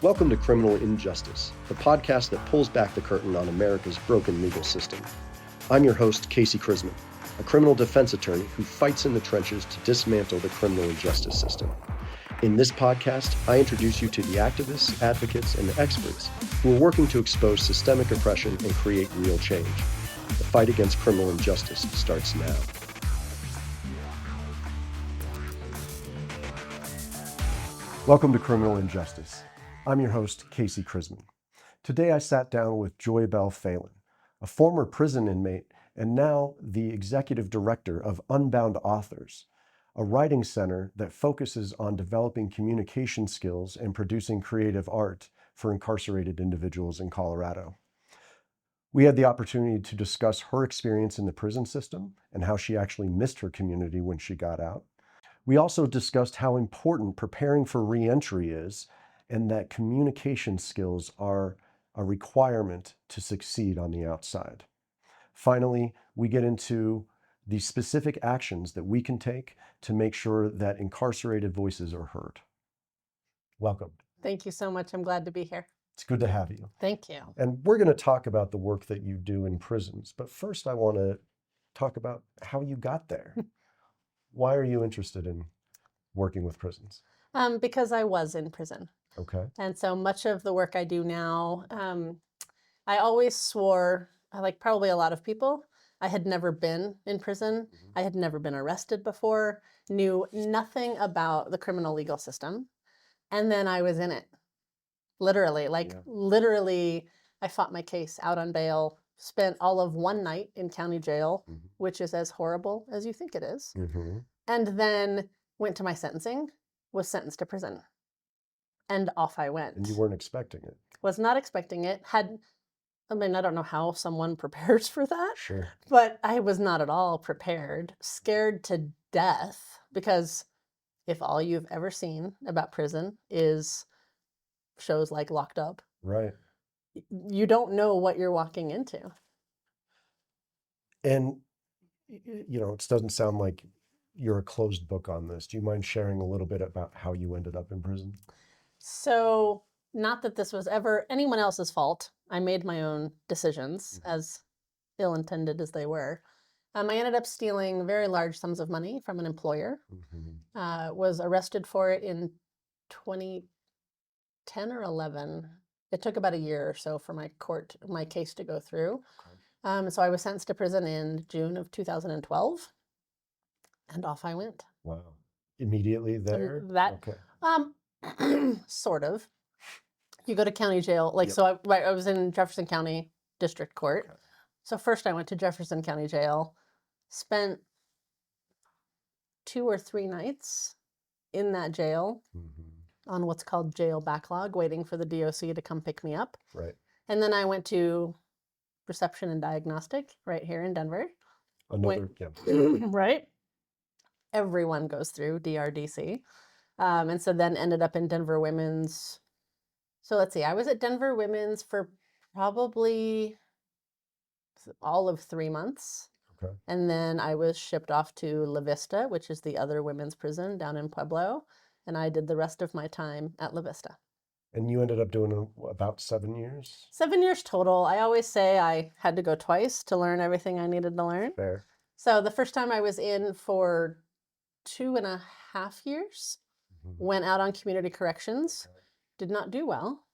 Welcome to Criminal Injustice, the podcast that pulls back the curtain on America's broken legal system. I'm your host, Casey Crisman, a criminal defense attorney who fights in the trenches to dismantle the criminal injustice system. In this podcast, I introduce you to the activists, advocates, and experts who are working to expose systemic oppression and create real change. The fight against criminal injustice starts now. Welcome to Criminal Injustice. I'm your host, Casey Crisman. Today I sat down with Joy Bell Phelan, a former prison inmate and now the executive director of Unbound Authors, a writing center that focuses on developing communication skills and producing creative art for incarcerated individuals in Colorado. We had the opportunity to discuss her experience in the prison system and how she actually missed her community when she got out. We also discussed how important preparing for re-entry is and that communication skills are a requirement to succeed on the outside. Finally, we get into the specific actions that we can take to make sure that incarcerated voices are heard. Welcome. Thank you so much. I'm glad to be here. It's good to have you. Thank you. And we're going to talk about the work that you do in prisons. But first, I want to talk about how you got there. Why are you interested in working with prisons? Because I was in prison. Okay. And so much of the work I do now, I always swore, like probably a lot of people, I had never been in prison. I had never been arrested before, knew nothing about the criminal legal system. And then I was in it. Literally, literally, I fought my case out on bail, spent all of one night in county jail, which is as horrible as you think it is. And then went to my sentencing, was sentenced to prison. And off I went. And you weren't expecting it. Was not expecting it. I don't know how someone prepares for that. Sure. But I was not at all prepared, scared to death, because if all you've ever seen about prison is shows like Locked Up, Right. you don't know what you're walking into. And, it doesn't sound like you're a closed book on this. Do you mind sharing a little bit about how you ended up in prison? So, not that this was ever anyone else's fault. I made my own decisions, as ill-intended as they were. I ended up stealing very large sums of money from an employer. Was arrested for it in 2010 or 11. It took about a year or so for my case to go through. So I was sentenced to prison in June of 2012, and off I went. Wow. Immediately there? Okay. Sort of. You go to county jail. So I was in Jefferson County District Court. Okay. So first I went to Jefferson County Jail, spent 2 or 3 nights in that jail on what's called jail backlog, waiting for the DOC to come pick me up. Right. And then I went to reception and diagnostic right here in Denver. Right. Everyone goes through DRDC. And so then ended up in Denver Women's. So let's see, I was at Denver Women's for probably all of 3 months. Okay. And then I was shipped off to La Vista, which is the other women's prison down in Pueblo. And I did the rest of my time at La Vista. And you ended up doing about 7 years? 7 years total. I always say I had to go twice to learn everything I needed to learn. Fair. So the first time I was in for 2.5 years, went out on community corrections, did not do well,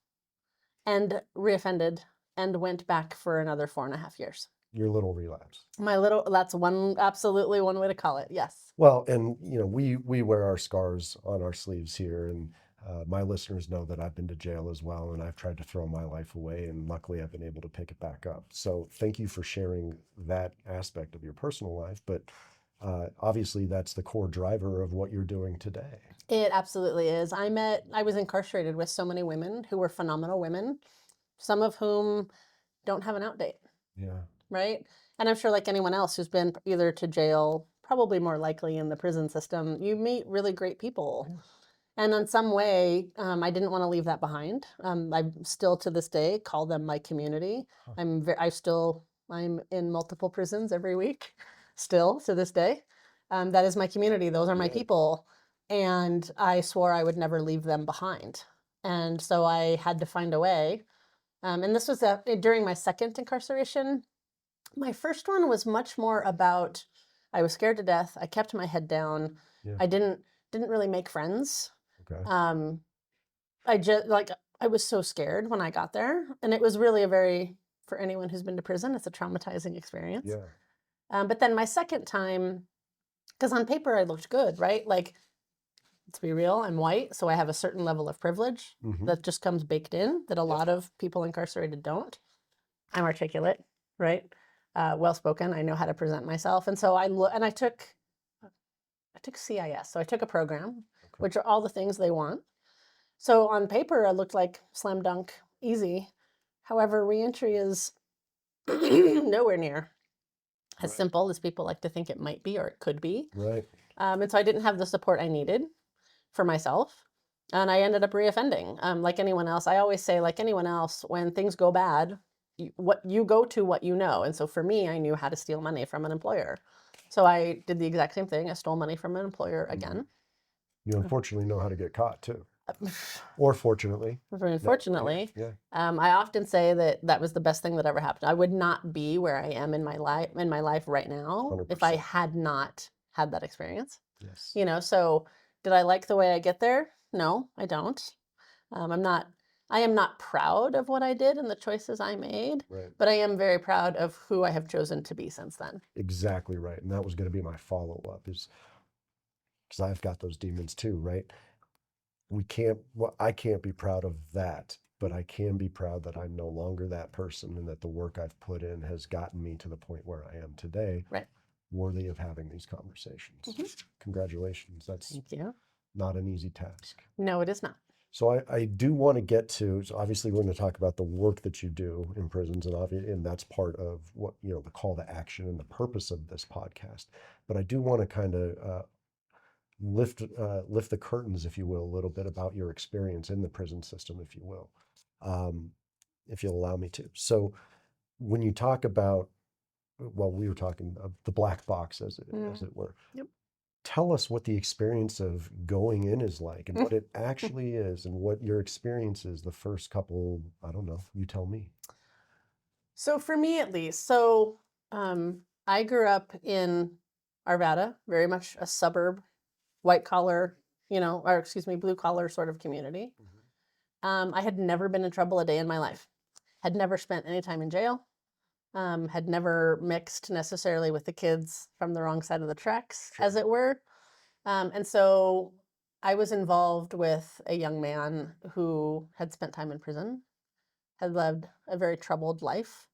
and reoffended and went back for another 4.5 years. Your little relapse. That's absolutely one way to call it, yes. Well, and we wear our scars on our sleeves here, and my listeners know that I've been to jail as well, and I've tried to throw my life away, and luckily I've been able to pick it back up. So thank you for sharing that aspect of your personal life, but obviously that's the core driver of what you're doing today. It absolutely is. I was incarcerated with so many women who were phenomenal women, some of whom don't have an out date. Yeah. Right? And I'm sure like anyone else who's been either to jail, probably more likely in the prison system, you meet really great people. And in some way, I didn't want to leave that behind. I still to this day call them my community. I'm in multiple prisons every week, still to this day. That is my community. Those are my people. And I swore I would never leave them behind. And so I had to find a way. And this was during my second incarceration. My first one was much more about I was scared to death. I kept my head down. Yeah. I didn't really make friends. Okay. I just like I was so scared when I got there, and it was really a very for anyone who's been to prison, it's a traumatizing experience. Yeah. But then my second time, because on paper I looked good, right? Like, let's be real, I'm white, so I have a certain level of privilege that just comes baked in that a lot of people incarcerated don't. I'm articulate, right? Well spoken. I know how to present myself, and so I took CIS, so I took a program, which are all the things they want. So on paper, I looked like slam dunk, easy. However, reentry is nowhere near as simple as people like to think it might be or it could be. Right. And so I didn't have the support I needed for myself. And I ended up reoffending. Like anyone else, I always say, like anyone else, when things go bad, you go to what you know. And so for me, I knew how to steal money from an employer. So I did the exact same thing. I stole money from an employer again. You unfortunately know how to get caught too. Or fortunately. Unfortunately, Yeah. I often say that that was the best thing that ever happened. I would not be where I am in my life right now if I 100%. had not had that experience. Yes. You know, so did I like the way I get there? No, I don't. I am not proud of what I did and the choices I made, Right. but I am very proud of who I have chosen to be since then. Exactly right. And that was going to be my follow-up is because I've got those demons too, right? I can't be proud of that, but I can be proud that I'm no longer that person and that the work I've put in has gotten me to the point where I am today, Right. worthy of having these conversations. Congratulations. That's Thank you. not an easy task. No, it is not. So I do want to get to, so obviously we're going to talk about the work that you do in prisons and that's part of what, the call to action and the purpose of this podcast. But I do want to kind of lift the curtains, if you will, a little bit about your experience in the prison system, if you will, if you'll allow me to. So when you talk about, well, we were talking of the black box, as it were. Yep. Tell us what the experience of going in is like and what it actually is and what your experience is the first couple, I don't know, you tell me. So for me at least, I grew up in Arvada, very much a suburb, white collar, or excuse me, blue collar sort of community. I had never been in trouble a day in my life, had never spent any time in jail, had never mixed necessarily with the kids from the wrong side of the tracks, as it were. And so I was involved with a young man who had spent time in prison, had lived a very troubled life.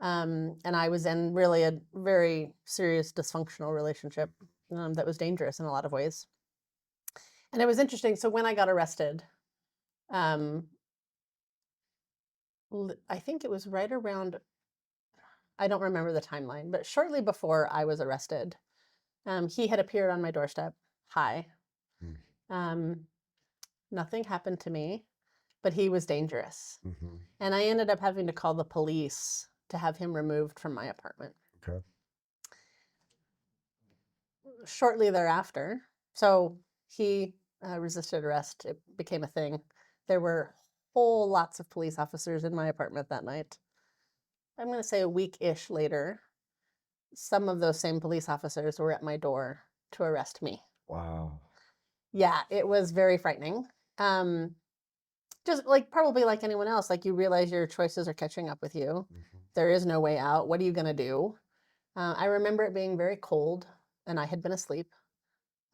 And I was in really a very serious dysfunctional relationship that was dangerous in a lot of ways. And it was interesting. So when I got arrested, um, I think it was right around, I don't remember the timeline, but shortly before I was arrested, he had appeared on my doorstep. Hi. Um, Nothing happened to me, but he was dangerous. And I ended up having to call the police to have him removed from my apartment. Okay. Shortly thereafter, so he resisted arrest. It became a thing. There were whole lots of police officers in my apartment that night. I'm going to say a week-ish later, some of those same police officers were at my door to arrest me. Wow. Yeah, it was very frightening. Just like probably like anyone else, like you realize your choices are catching up with you. There is no way out. What are you going to do? I remember it being very cold and I had been asleep.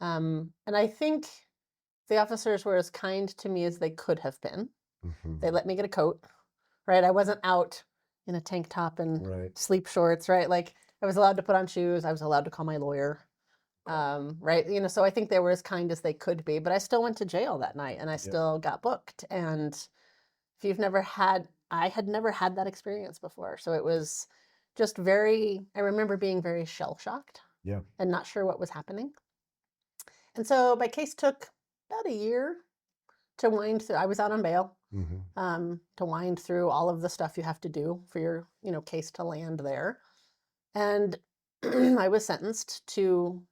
And I think the officers were as kind to me as they could have been. They let me get a coat, right? I wasn't out in a tank top and sleep shorts, right? Like I was allowed to put on shoes. I was allowed to call my lawyer, right? So I think they were as kind as they could be, but I still went to jail that night and I still got booked. And if you've never had, I had never had that experience before. So it was just I remember being very shell shocked and not sure what was happening. And so my case took about a year to wind through. I was out on bail to wind through all of the stuff you have to do for your, case to land there. And I was sentenced to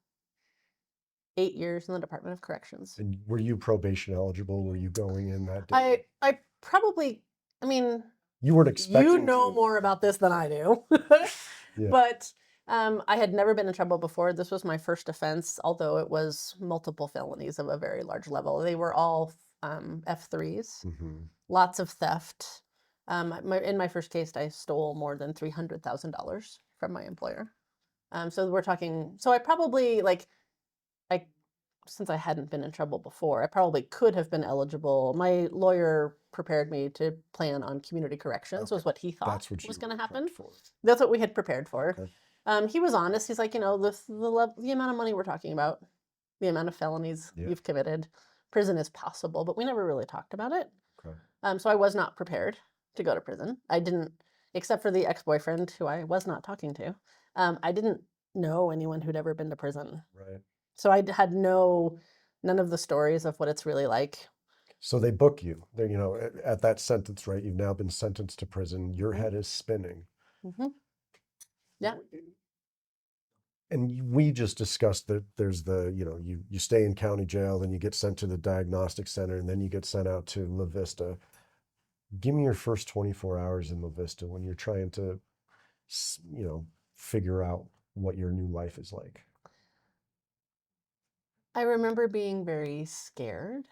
8 years in the Department of Corrections. And were you probation eligible? Were you going in that day? I probably, I mean, You weren't you expecting know to. more about this than I do. Yeah. But I had never been in trouble before. This was my first offense, although it was multiple felonies of a very large level. They were all F3s, Mhm. lots of theft. In my first case, I stole more than $300,000 from my employer. So we're talking, so I probably I since I hadn't been in trouble before, I probably could have been eligible. My lawyer prepared me to plan on community corrections, was Okay. what he thought That's what you was were going to happen. prepped for. That's what we had prepared for. Okay. He was honest. He's like, the amount of money we're talking about, the amount of felonies Yeah. you've committed, prison is possible, but we never really talked about it. Okay. So I was not prepared to go to prison. I didn't, except for the ex-boyfriend who I was not talking to. I didn't know anyone who'd ever been to prison. Right. So I had none of the stories of what it's really like. So they book you. They, at that sentence, right? You've now been sentenced to prison. Your Mhm. head is spinning. Mhm. Yeah. And we just discussed that there's you stay in county jail, then you get sent to the diagnostic center, and then you get sent out to La Vista. Give me your first 24 hours in La Vista when you're trying to, figure out what your new life is like. I remember being very scared.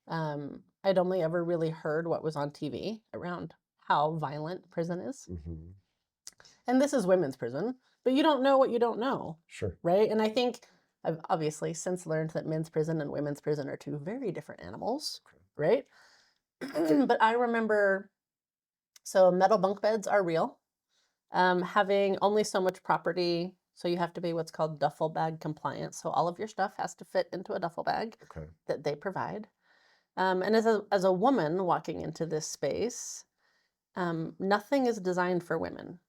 I'd only ever really heard what was on TV around how violent prison is. Mm-hmm. And this is women's prison, but you don't know what you don't know. Sure. Right? And I think I've obviously since learned that men's prison and women's prison are two very different animals, right? But I remember, so metal bunk beds are real. Having only so much property, so you have to be what's called duffel bag compliant. So all of your stuff has to fit into a duffel bag Okay. that they provide. And as a woman walking into this space, nothing is designed for women.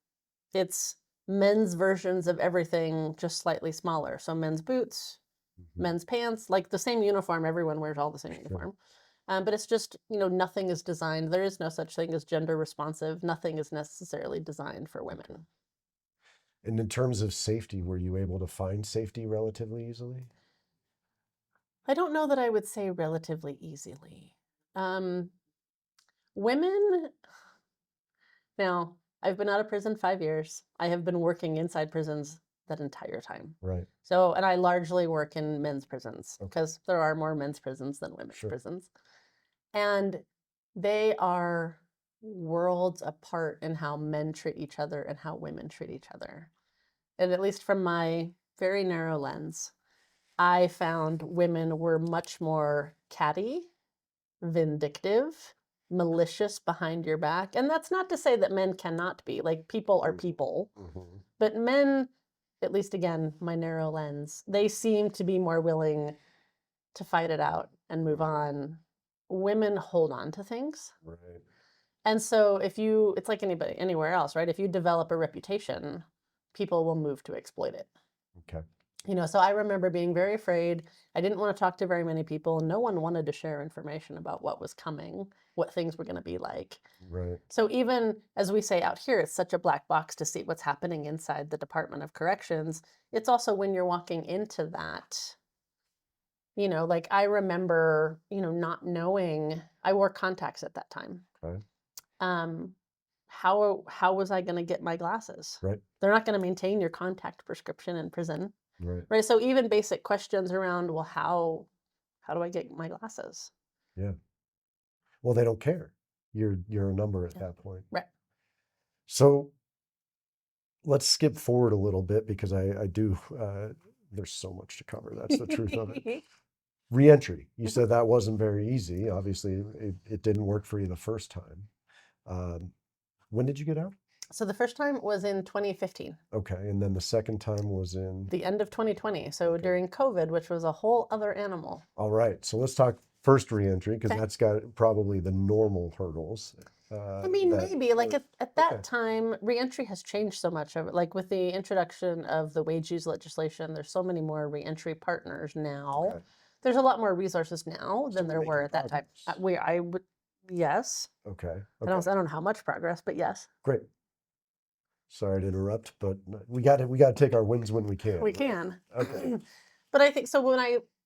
It's men's versions of everything, just slightly smaller. So men's boots, Mm-hmm. men's pants, like the same uniform. Everyone wears all the same Sure. uniform. But it's just, nothing is designed. There is no such thing as gender responsive. Nothing is necessarily designed for women. And in terms of safety, were you able to find safety relatively easily? I don't know that I would say relatively easily. Women, now, I've been out of prison 5 years. I have been working inside prisons that entire time. Right. So, and I largely work in men's prisons Okay. because there are more men's prisons than women's Sure. prisons. And they are worlds apart in how men treat each other and how women treat each other. And at least from my very narrow lens, I found women were much more catty, vindictive, malicious behind your back. And that's not to say that men cannot be. Like, people are people. Mm-hmm. But men, at least again, my narrow lens, they seem to be more willing to fight it out and move on. Women hold on to things. Right. And so it's like anybody, anywhere else, right? If you develop a reputation, people will move to exploit it. Okay. So I remember being very afraid. I didn't want to talk to very many people. No one wanted to share information about what was coming, what things were going to be like. Right. So even as we say out here, it's such a black box to see what's happening inside the Department of Corrections. It's also when you're walking into that, like I remember, not knowing, I wore contacts at that time. Okay. How was I going to get my glasses? Right. They're not going to maintain your contact prescription in prison. Right. Right. So even basic questions around, well, how do I get my glasses? Yeah. Well, they don't care. You're a number at Yeah. that point. Right. So let's skip forward a little bit because I do. There's so much to cover. That's the truth of it. Reentry. You said that wasn't very easy. Obviously, it didn't work for you the first time. When did you get out? So the first time was in 2015. Okay, and then the second time was in the end of 2020. So during COVID, which was a whole other animal. All right, so let's talk first reentry because Okay. that's got probably the normal hurdles. I mean, maybe like at that okay. time, reentry has changed so much. Like with the introduction of the wage use legislation, there's so many more reentry partners now. Okay. There's a lot more resources now So than we're there were making at that time. progress. Yes. Okay. I don't know how much progress, but yes. Great. Sorry to interrupt, but we got to take our wins when we can. We right? can. Okay. But I think so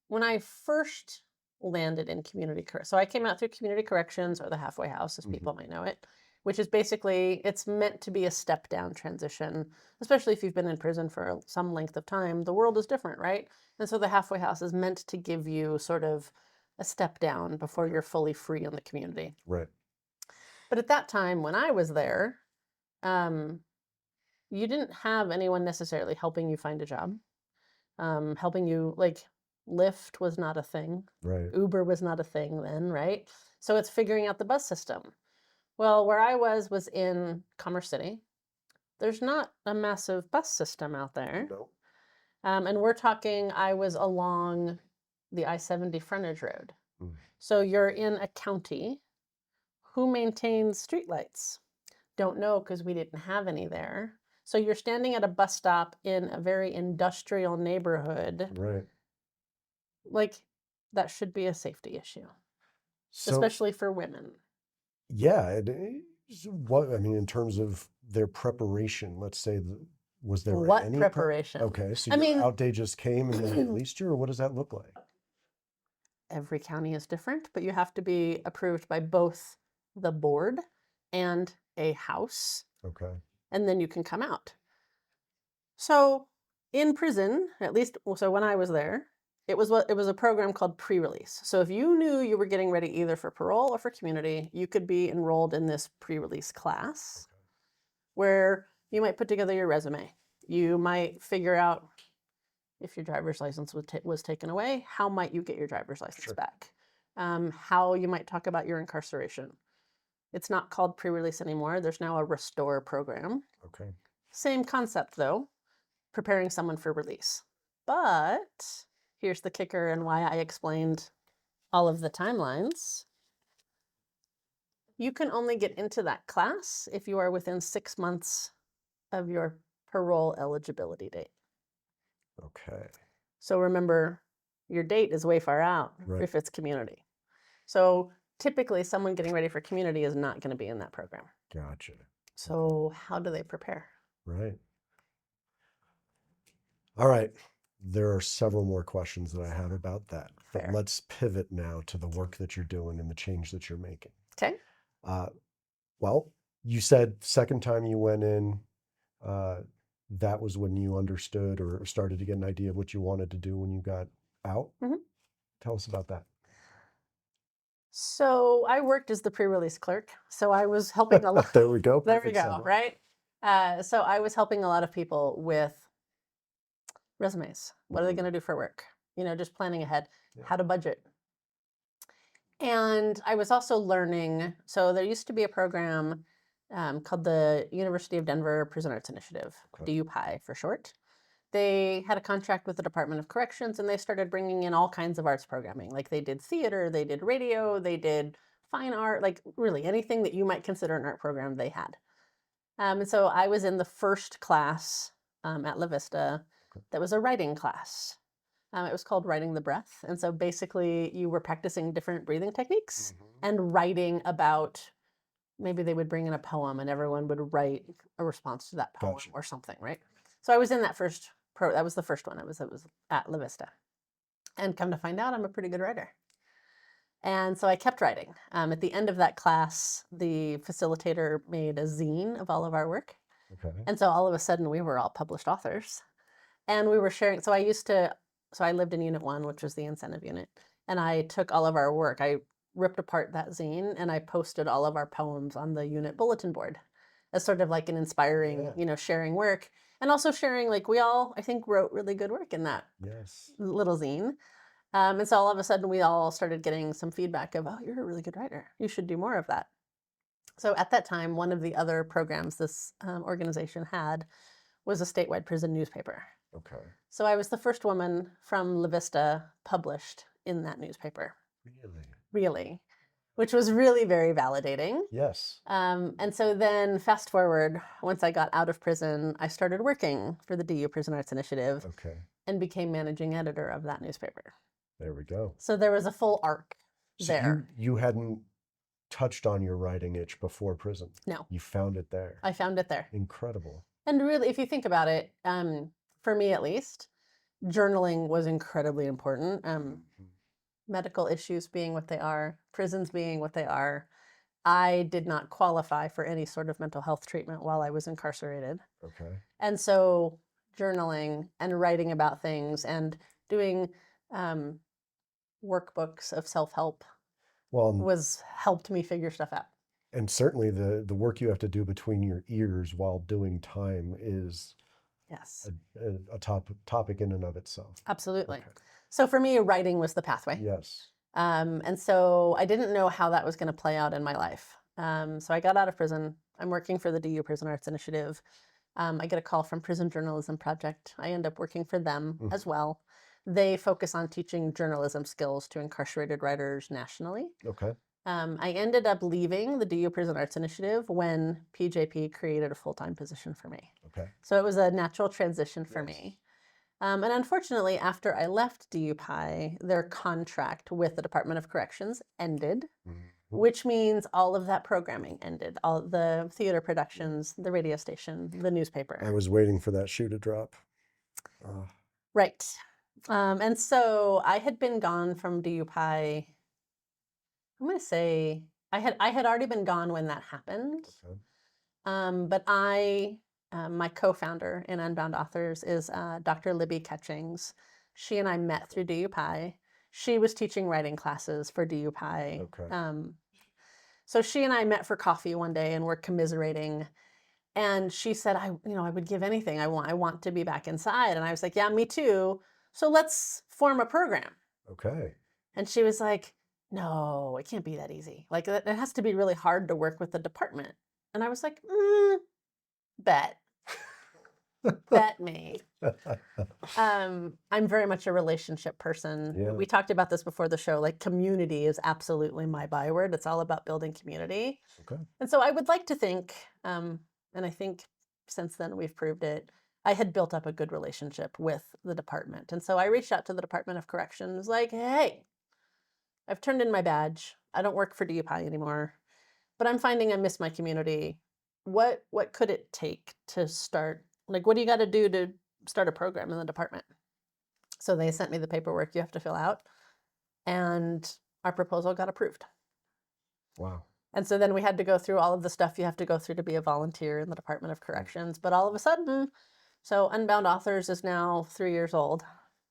when I first landed in community so I came out through community corrections or the halfway house, as people might know it, which is basically it's meant to be a step down transition, especially if you've been in prison for some length of time. The world is different, right? And so the halfway house is meant to give you sort of a step down before you're fully free in the community. Right. But at that time when I was there, you didn't have anyone necessarily helping you find a job, helping you, like Lyft was not a thing. Right. Uber was not a thing then, right? So it's figuring out the bus system. Well, where I was in Commerce City. There's not a massive bus system out there. No. And we're talking, I was along the I-70 frontage road. Mm. So you're in a county. Who maintains streetlights? Don't know, because we didn't have any there. So you're standing at a bus stop in a very industrial neighborhood. Right. Like, that should be a safety issue, So, especially for women. yeah, what I mean in terms of their preparation, let's say, was there What any preparation? Okay, so I your mean, out day just came and they released you, or what does that look like? every county is different, but you have to be approved by both the board and a house, Okay. and then you can come out. So in prison, at least, so when I was there, it was a program called pre-release. So if you knew you were getting ready either for parole or for community, you could be enrolled in this pre-release class where you might put together your resume. You might figure out if your driver's license was taken away, how might you get your driver's license back? How you might talk about your incarceration. It's not called pre-release anymore. There's now a restore program. Okay. Same concept though, preparing someone for release. But here's the kicker and why I explained all of the timelines. You can only get into that class if you are within 6 months of your parole eligibility date. Okay. So remember, your date is way far out if it's community. So typically someone getting ready for community is not going to be in that program. Gotcha. So how do they prepare? Right. All right. There are several more questions that I have about that. Fair. But let's pivot now to the work that you're doing and the change that you're making. Okay. Well, you said second time you went in, that was when you understood or started to get an idea of what you wanted to do when you got out. Tell us about that. So I worked as the pre-release clerk. So I was helping a lot. There we go. There we Perfect go, segue. right? So I was helping a lot of people with resumes. What are they going to do for work? You know, just planning ahead, how to budget. And I was also learning, so there used to be a program called the University of Denver Prison Arts Initiative, DUPI for short. They had a contract with the Department of Corrections and they started bringing in all kinds of arts programming. Like they did theater, they did radio, they did fine art, like really anything that you might consider an art program they had. And so I was in the first class at La Vista that was a writing class. It was called Writing the Breath. And so basically you were practicing different breathing techniques and writing about, maybe they would bring in a poem and everyone would write a response to that poem or something, right? So I was in that first that was the first one. It was at La Vista. And come to find out, I'm a pretty good writer. And so I kept writing. At the end of that class, the facilitator made a zine of all of our work. And so all of a sudden we were all published authors. And we were sharing, so I lived in Unit 1, which was the incentive unit. And I took all of our work. I ripped apart that zine and I posted all of our poems on the unit bulletin board as sort of like an inspiring, you know, sharing work. And also sharing, like we all, I think, wrote really good work in that little zine. And so all of a sudden we all started getting some feedback of, oh, you're a really good writer. You should do more of that. So at that time, one of the other programs this organization had was a statewide prison newspaper. Okay. So I was the first woman from La Vista published in that newspaper. Really? Really. Which was really very validating. Yes. And so then fast forward, once I got out of prison, I started working for the DU Prison Arts Initiative and became managing editor of that newspaper. There we go. So there was a full arc there. You hadn't touched on your writing itch before prison? No. You found it there? I found it there. Incredible. And really, if you think about it, for me at least, journaling was incredibly important. Mhm. Medical issues being what they are, prisons being what they are, I did not qualify for any sort of mental health treatment while I was incarcerated. Okay. And so journaling and writing about things and doing um, workbooks of self-help Well, was helped me figure stuff out. and certainly the work you have to do between your ears while doing time is Yes, a topic in and of itself. absolutely. Okay. So for me, writing was the pathway. Yes. And so I didn't know how that was going to play out in my life. So I got out of prison. I'm working for the DU Prison Arts Initiative. I get a call from Prison Journalism Project. I end up working for them Mhm. as well. They focus on teaching journalism skills to incarcerated writers nationally. Okay. I ended up leaving the DU Prison Arts Initiative when PJP created a full-time position for me. Okay. So it was a natural transition for Yes. me. And unfortunately, after I left DUPI, their contract with the Department of Corrections ended, Mhm. which means all of that programming ended. All the theater productions, the radio station, the I newspaper. was waiting for that shoe to drop. Uh, Right. And so I had been gone from DUPI. I'm going to say I had already been gone when that happened. okay. But my co-founder in Unbound Authors is Dr. Libby Catchings. She and I met through DUPI. She was teaching writing classes for DUPI. Okay. So she and I met for coffee one day and were commiserating. And she said, I would give anything. I want to be back inside. And I was like, yeah, me too. So let's form a program. Okay. And she was like, no, it can't be that easy. Like it has to be really hard to work with the department. And I was like, bet me. I'm very much a relationship person. Yeah. We talked about this before the show. Like community is absolutely my byword. It's all about building community. Okay. And so I would like to think, and I think since then we've proved it, I had built up a good relationship with the department. And so I reached out to the Department of Corrections like, hey, I've turned in my badge. I don't work for DUPI anymore, but I'm finding I miss my community. What could it take to start? Like, what do you got to do to start a program in the department? So they sent me the paperwork you have to fill out, and our proposal got approved. Wow. And so then we had to go through all of the stuff you have to go through to be a volunteer in the Department of Corrections. But all of a sudden, so Unbound Authors is now 3 years old.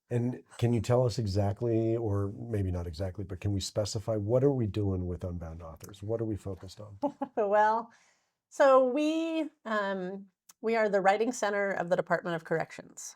And can you tell us exactly, or maybe not exactly, but can we specify what are we doing with Unbound Authors? What are we focused on? Well, so we are the writing center of the Department of Corrections.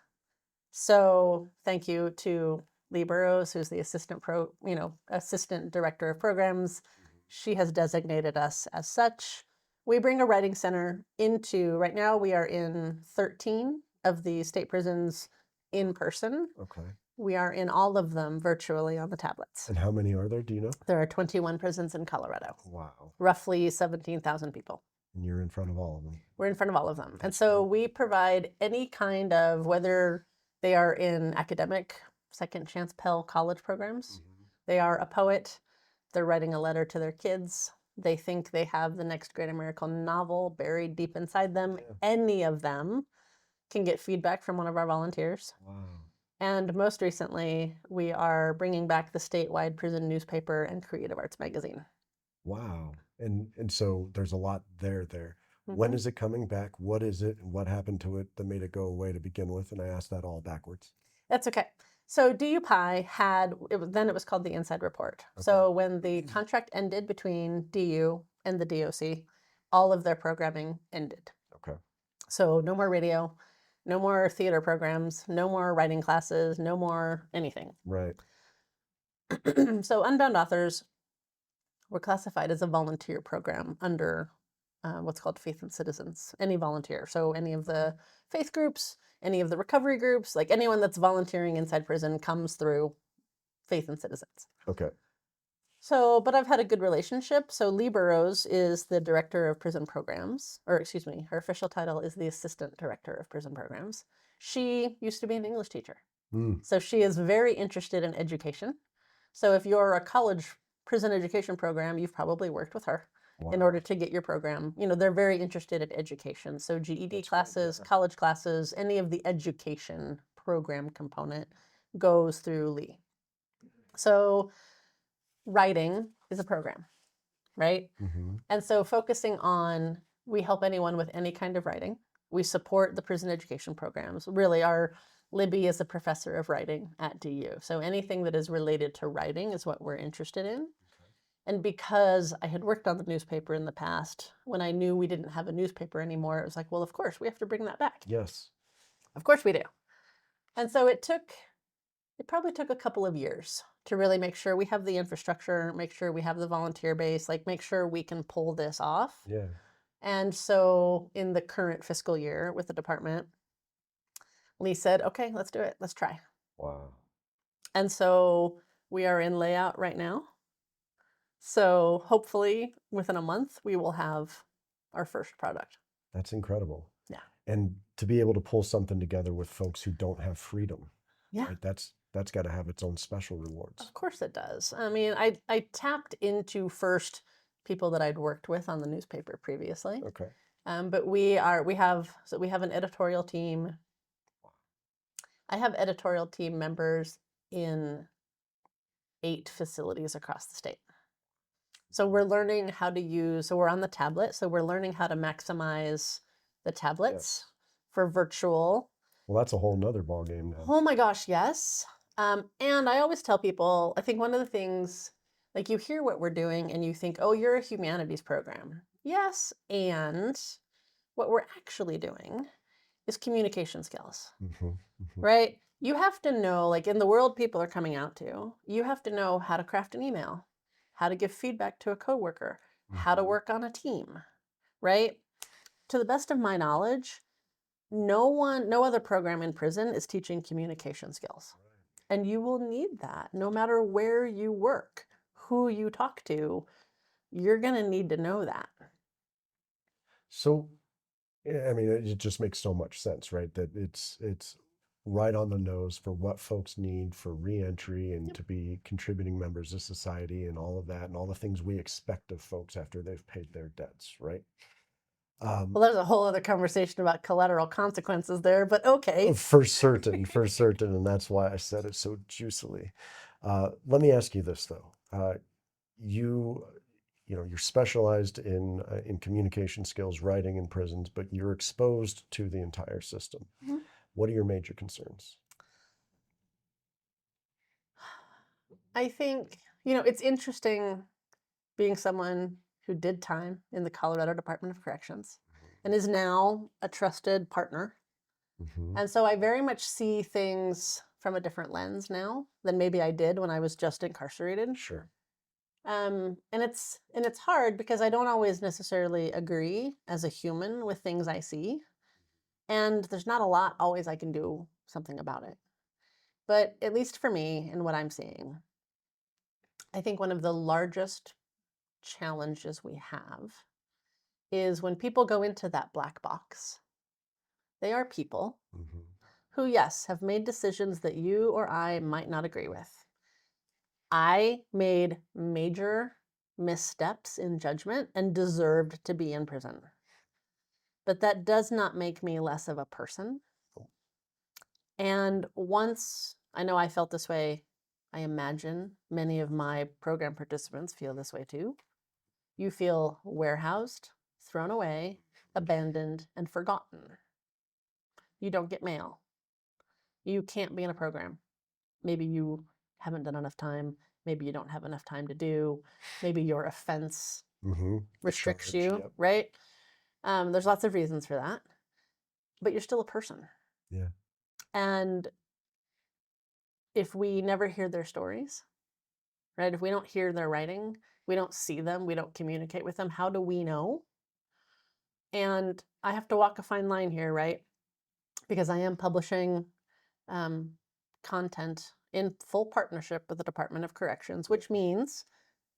So thank you to Lee Burrows, who's the assistant director of programs. She has designated us as such. We bring a writing center into, right now we are in 13 of the state prisons in person. Okay. We are in all of them virtually on the tablets. And how many are there? Do you know? There are 21 prisons in Colorado, Wow. roughly 17,000 people. And you're in front of all of them. We're in front of all of them. And so we provide any kind of, whether they are in academic, second chance Pell college programs, they are a poet, they're writing a letter to their kids, they think they have the next great American novel buried deep inside them. Yeah. Any of them can get feedback from one of our volunteers. Wow. And most recently, we are bringing back the statewide prison newspaper and creative arts magazine. Wow. And so there's a lot there. When is it coming back? What is it? And what happened to it that made it go away to begin with? And I asked that all backwards. That's okay. So DUPI had, then it was called the Inside Report. Okay. So when the contract ended between DU and the DOC, all of their programming ended. Okay. So no more radio, no more theater programs, no more writing classes, no more anything. Right. So Unbound Authors were classified as a volunteer program under what's called Faith and Citizens, any volunteer. So any of the faith groups, any of the recovery groups, like anyone that's volunteering inside prison comes through Faith and Citizens. Okay. So, but I've had a good relationship. So Lee Burrows is the director of prison programs, or excuse me, her official title is the assistant director of prison programs. She used to be an English teacher. So she is very interested in education. So if you're a college prison education program, you've probably worked with her in order to get your program. They're very interested in education. So GED classes, college classes, any of the education program component goes through Lee. So writing is a program, right? Mm-hmm. And so focusing on, we help anyone with any kind of writing. We support the prison education programs. Really, our Libby is a professor of writing at DU. So anything that is related to writing is what we're interested in. And because I had worked on the newspaper in the past, when I knew we didn't have a newspaper anymore, it was like, well, of course, we have to bring that back. Yes. Of course we do. And so it probably took a couple of years to really make sure we have the infrastructure, make sure we have the volunteer base, like make sure we can pull this off. Yeah. And so in the current fiscal year with the department, Lee said, okay, let's do it. Let's try. Wow. And so we are in layout right now. So hopefully within a month, we will have our first product. That's incredible. Yeah. And to be able to pull something together with folks who don't have freedom, Yeah. right? That's got to have its own special rewards. Of course it does. I mean, I tapped into first people that I'd worked with on the newspaper previously. Okay. But we have an editorial team. I have editorial team members in 8 facilities across the state. So we're learning how to use, so we're on the tablet, so we're learning how to maximize the tablets for virtual. Well, that's a whole nother ballgame now. Oh my gosh, yes. And I always tell people, I think one of the things, like you hear what we're doing and you think, oh, you're a humanities program. Yes, and what we're actually doing is communication skills, Mm-hmm. Mm-hmm. right? You have to know, like in the world people are coming out to, you have to know how to craft an email, how to give feedback to a coworker, how to work on a team, right? To the best of my knowledge, no other program in prison is teaching communication skills. And you will need that no matter where you work, who you talk to, you're going to need to know that. So, I mean, it just makes so much sense, right? That it's right on the nose for what folks need for reentry and to be contributing members of society and all of that and all the things we expect of folks after they've paid their debts, right? Well, there's a whole other conversation about collateral consequences there, but okay. For certain, and that's why I said it so juicily. Let me ask you this though: you're specialized in communication skills, writing in prisons, but you're exposed to the entire system. Mhm. What are your major concerns? I think, it's interesting being someone who did time in the Colorado Department of Corrections and is now a trusted partner. Mm-hmm. And so I very much see things from a different lens now than maybe I did when I was just incarcerated. Sure. And it's hard because I don't always necessarily agree as a human with things I see. And there's not a lot always I can do something about it. But at least for me and what I'm seeing, I think one of the largest challenges we have is when people go into that black box. They are people Mm-hmm. who, yes, have made decisions that you or I might not agree with. I made major missteps in judgment and deserved to be in prison. But that does not make me less of a person. And once I know I felt this way, I imagine many of my program participants feel this way too. You feel warehoused, thrown away, abandoned, and forgotten. You don't get mail. You can't be in a program. Maybe you haven't done enough time. Maybe you don't have enough time to do. Maybe your offense Mm-hmm. restricts Charge, you, yep. right? There's lots of reasons for that, but you're still a person. Yeah. And if we never hear their stories, right? If we don't hear their writing, we don't see them, we don't communicate with them, how do we know? And I have to walk a fine line here, right? Because I am publishing content in full partnership with the Department of Corrections, which means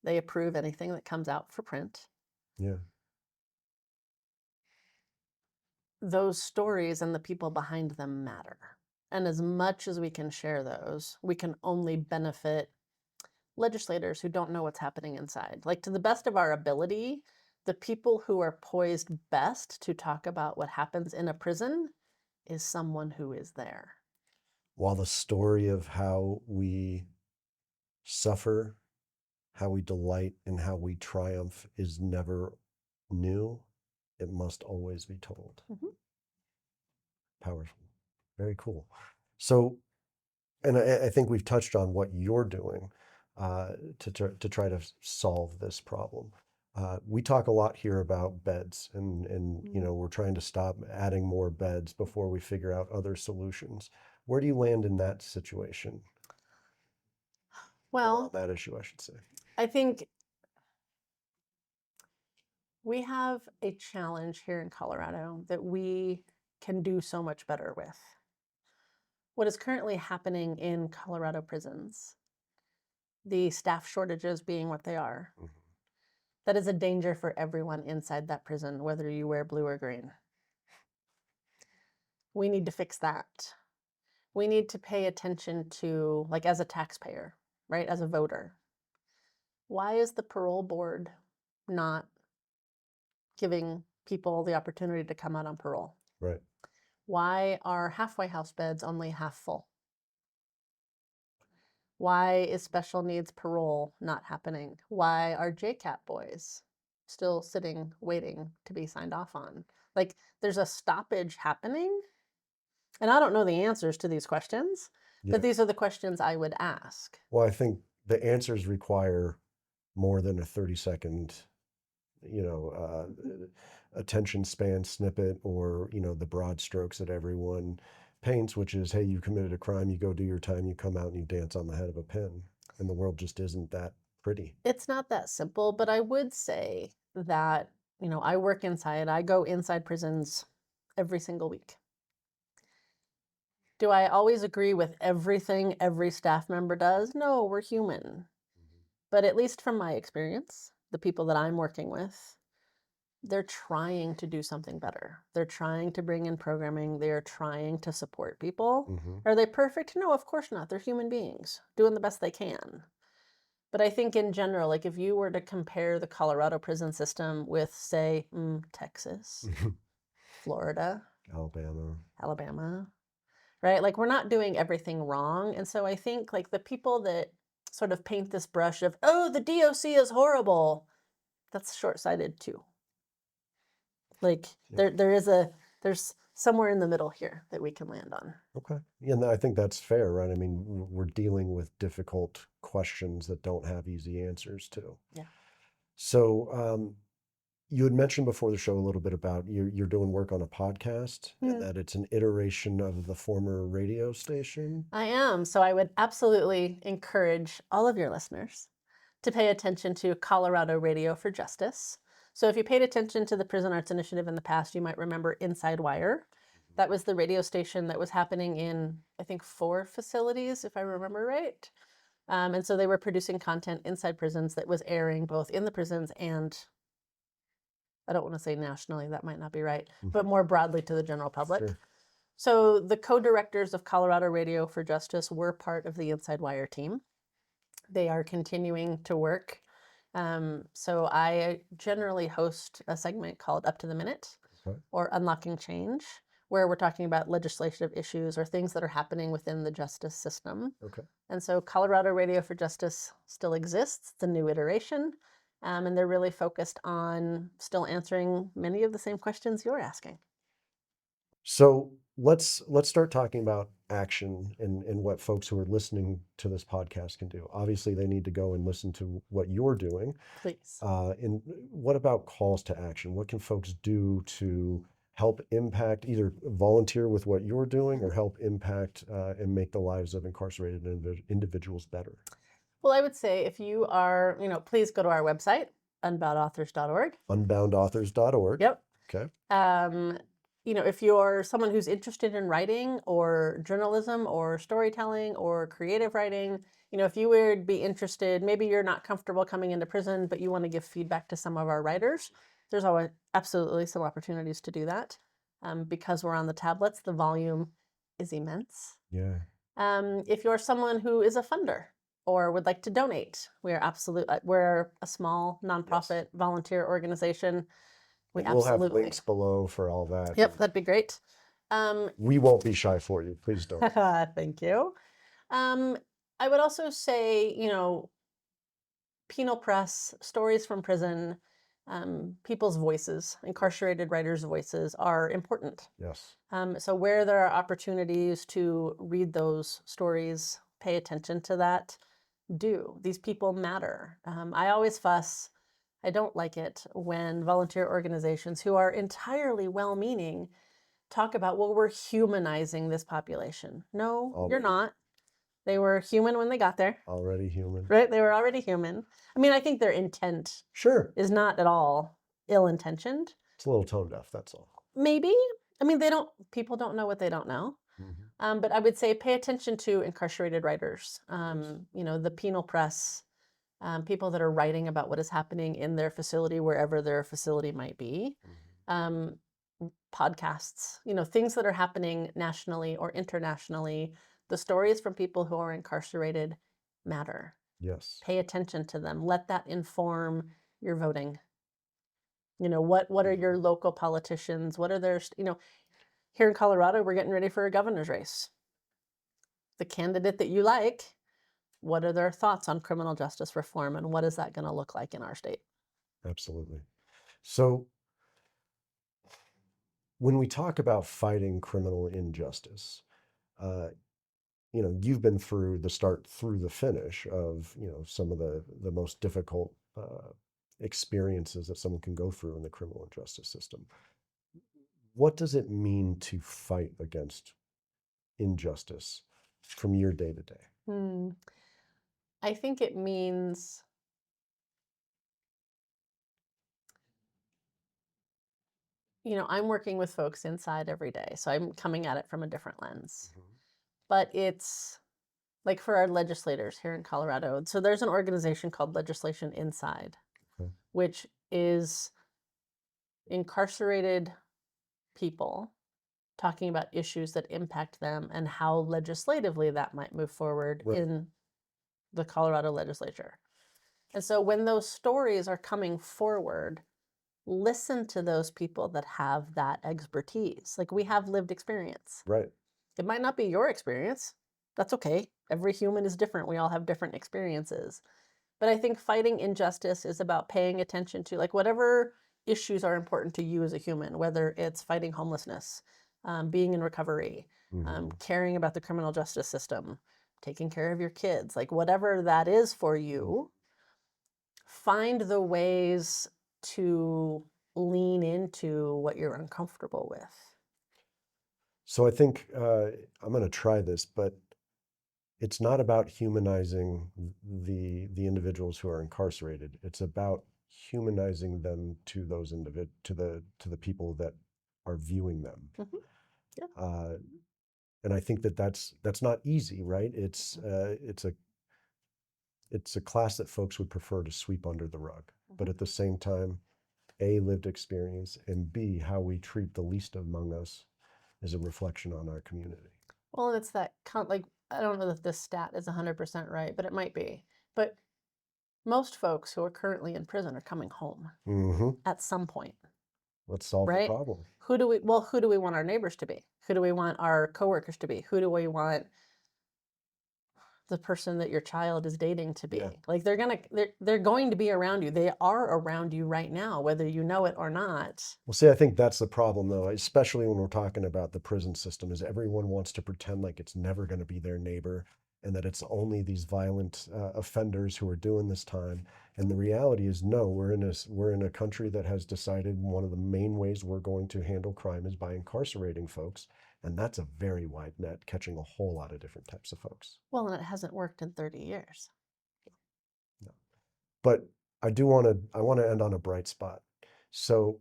they approve anything that comes out for print. Yeah. Those stories and the people behind them matter. And as much as we can share those, we can only benefit legislators who don't know what's happening inside. Like, to the best of our ability, the people who are poised best to talk about what happens in a prison is someone who is there. while the story of how we suffer, how we delight, and how we triumph is never new, it must always be told. Powerful. Very cool. So, and I think we've touched on what you're doing to try to solve this problem. We talk a lot here about beds, and we're trying to stop adding more beds before we figure out other solutions. Where do you land in that situation? Or on Well, that issue, I should say. I think we have a challenge here in Colorado that we can do so much better with. What is currently happening in Colorado prisons, the staff shortages being what they are, that is a danger for everyone inside that prison, whether you wear blue or green. We need to fix that. We need to pay attention to, like, as a taxpayer, right, as a voter, why is the parole board not giving people the opportunity to come out on parole? Right. Why are halfway house beds only half full? Why is special needs parole not happening? Why are JCAP boys still sitting waiting to be signed off on? Like, there's a stoppage happening. And I don't know the answers to these questions, Yeah. but these are the questions I would ask. Well, I think the answers require more than a 30-second, attention span snippet, or, the broad strokes that everyone paints, which is, hey, you committed a crime, you go do your time, you come out and you dance on the head of a pin. And the world just isn't that pretty. It's not that simple, but I would say that, I work inside, I go inside prisons every single week. Do I always agree with everything every staff member does? No, we're human. But at least from my experience, the people that I'm working with, they're trying to do something better. They're trying to bring in programming. They're trying to support people. Are they perfect? No, of course not. They're human beings doing the best they can. But I think in general, like if you were to compare the Colorado prison system with, say, Texas, Florida, Alabama, right? Like we're not doing everything wrong. And so I think like the people that sort of paint this brush of, oh, the DOC is horrible, that's short-sighted too. Like there's somewhere in the middle here that we can land on. Okay. Yeah, no, I think that's fair, right? I mean, we're dealing with difficult questions that don't have easy answers to. Yeah. So, you had mentioned before the show a little bit about you're doing work on a podcast, and that it's an iteration of the former radio station. I am. So I would absolutely encourage all of your listeners to pay attention to Colorado Radio for Justice. So if you paid attention to the Prison Arts Initiative in the past, you might remember Inside Wire. That was the radio station that was happening in, I think, 4 facilities, if I remember right. And so they were producing content inside prisons that was airing both in the prisons and, I don't want to say nationally, that might not be right, but more broadly to the general public. Sure. So the co-directors of Colorado Radio for Justice were part of the Inside Wire team. They are continuing to work. So I generally host a segment called Up to the Minute or Unlocking Change, where we're talking about legislative issues or things that are happening within the justice system. Okay. And so Colorado Radio for Justice still exists. It's a new iteration. And they're really focused on still answering many of the same questions you're asking. So let's start talking about action and what folks who are listening to this podcast can do. Obviously, they need to go and listen to what you're doing. Please. And what about calls to action? What can folks do to help impact, either volunteer with what you're doing or help impact and make the lives of incarcerated individuals better? Well, I would say if you are, please go to our website, unboundauthors.org. Unboundauthors.org. Yep. Okay. If you're someone who's interested in writing or journalism or storytelling or creative writing, if you would be interested, maybe you're not comfortable coming into prison, but you want to give feedback to some of our writers, there's always absolutely some opportunities to do that. Because we're on the tablets, the volume is immense. Yeah. If you're someone who is a funder or would like to donate, we're a small nonprofit volunteer organization. We'll have links below for all that. Yep, that'd be great. We won't be shy for you. Please don't. Thank you. I would also say, penal press, stories from prison, people's voices, incarcerated writers' voices are important. Yes. So where there are opportunities to read those stories, pay attention to that, do. These people matter. I always fuss. I don't like it when volunteer organizations who are entirely well-meaning talk about, well, we're humanizing this population. No, you're not. They were human when they got there, Already human. right? They were already human. I mean, I think their intent Sure. is not at all ill-intentioned. It's a little tone deaf, that's all. Maybe. I mean, people don't know what they don't know. Mm-hmm. But I would say pay attention to incarcerated writers, Yes. the penal press, people that are writing about what is happening in their facility, wherever their facility might be, Mm-hmm. podcasts, things that are happening nationally or internationally. The stories from people who are incarcerated matter. Yes. Pay attention to them. Let that inform your voting. What are your local politicians? What are their, here in Colorado, we're getting ready for a governor's race. The candidate that you like, what are their thoughts on criminal justice reform, and what is that going to look like in our state? Absolutely. So when we talk about fighting criminal injustice, uh, you've been through the start through the finish of, some of the most difficult experiences that someone can go through in the criminal justice system. What does it mean to fight against injustice from your day to day? I think it means I'm working with folks inside every day, so I'm coming at it from a different lens. Mm-hmm. But it's like for our legislators here in Colorado. So there's an organization called Legislation Inside, Okay. which is incarcerated people talking about issues that impact them and how legislatively that might move forward Right. in the Colorado legislature. And so when those stories are coming forward, listen to those people that have that expertise. Like, we have lived experience. Right. It might not be your experience. That's okay. Every human is different. We all have different experiences. But I think fighting injustice is about paying attention to, like, whatever issues are important to you as a human, whether it's fighting homelessness, being in recovery, Mm-hmm. caring about the criminal justice system, taking care of your kids, like whatever that is for you, find the ways to lean into what you're uncomfortable with. So I think I'm going to try this, but it's not about humanizing the individuals who are incarcerated. It's about humanizing them to those to the people that are viewing them. Mm-hmm. Yeah. And I think that's not easy, right? It's a class that folks would prefer to sweep under the rug, but at the same time, A, lived experience, and B, how we treat the least among us is a reflection on our community. Well, and it's that like, I don't know that this stat is 100% right, but it might be. But most folks who are currently in prison are coming home Mm-hmm. at some point, Let's solve the right? problem. Who do we want our neighbors to be? Who do we want our coworkers to be? Who do we want the person that your child is dating to be? Yeah. Like, they're going to be around you. They are around you right now, whether you know it or not. Well, see, I think that's the problem, though, especially when we're talking about the prison system, is everyone wants to pretend like it's never going to be their neighbor and that it's only these violent offenders who are doing this time. And the reality is, no, we're in a country that has decided one of the main ways we're going to handle crime is by incarcerating folks. And that's a very wide net, catching a whole lot of different types of folks. Well, and it hasn't worked in 30 years. No. But I want to end on a bright spot. So,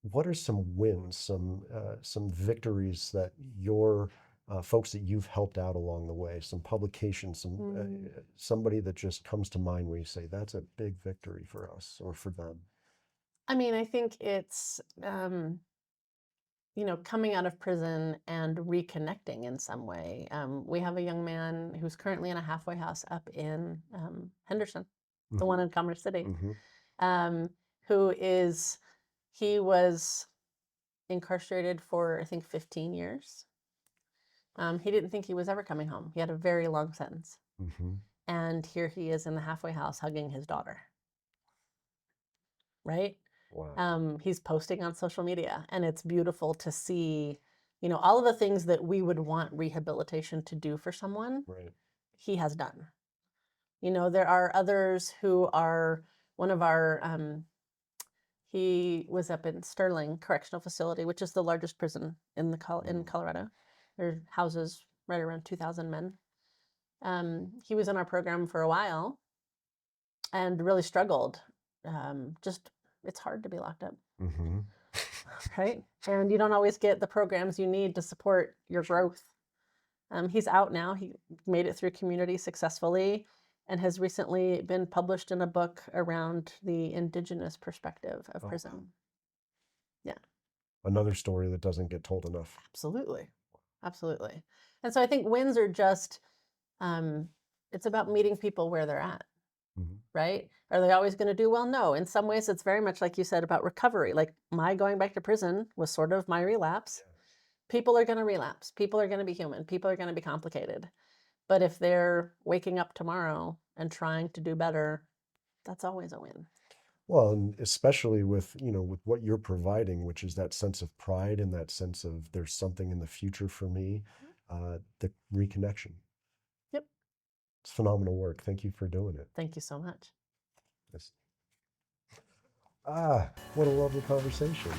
what are some wins, some victories that your folks that you've helped out along the way? Some publications, somebody that just comes to mind where you say that's a big victory for us or for them. I mean, I think it's coming out of prison and reconnecting in some way. We have a young man who's currently in a halfway house up in Henderson, the one in Commerce City, Mm-hmm. who is, he was incarcerated for, I think, 15 years. He didn't think he was ever coming home. He had a very long sentence. Mm-hmm. And here he is in the halfway house hugging his daughter. Right? Wow. He's posting on social media, and it's beautiful to see, all of the things that we would want rehabilitation to do for someone, Right. he has done. There are others who are one of our, he was up in Sterling Correctional Facility, which is the largest prison in in Colorado. There houses right around 2,000 men. He was in our program for a while and really struggled. Just, it's hard to be locked up. Mm-hmm. Right? And you don't always get the programs you need to support your growth. He's out now. He made it through community successfully and has recently been published in a book around the indigenous perspective of prison. Yeah. Another story that doesn't get told enough. Absolutely. Absolutely. And so I think wins are just, it's about meeting people where they're at. Mm-hmm. Right? Are they always going to do well? No. In some ways, it's very much like you said about recovery. Like my going back to prison was sort of my relapse. Yeah. People are going to relapse. People are going to be human. People are going to be complicated. But if they're waking up tomorrow and trying to do better, that's always a win. Well, and especially with, with what you're providing, which is that sense of pride and that sense of there's something in the future for me, the reconnection. Yep. It's phenomenal work. Thank you for doing it. Thank you so much. Yes. What a lovely conversation.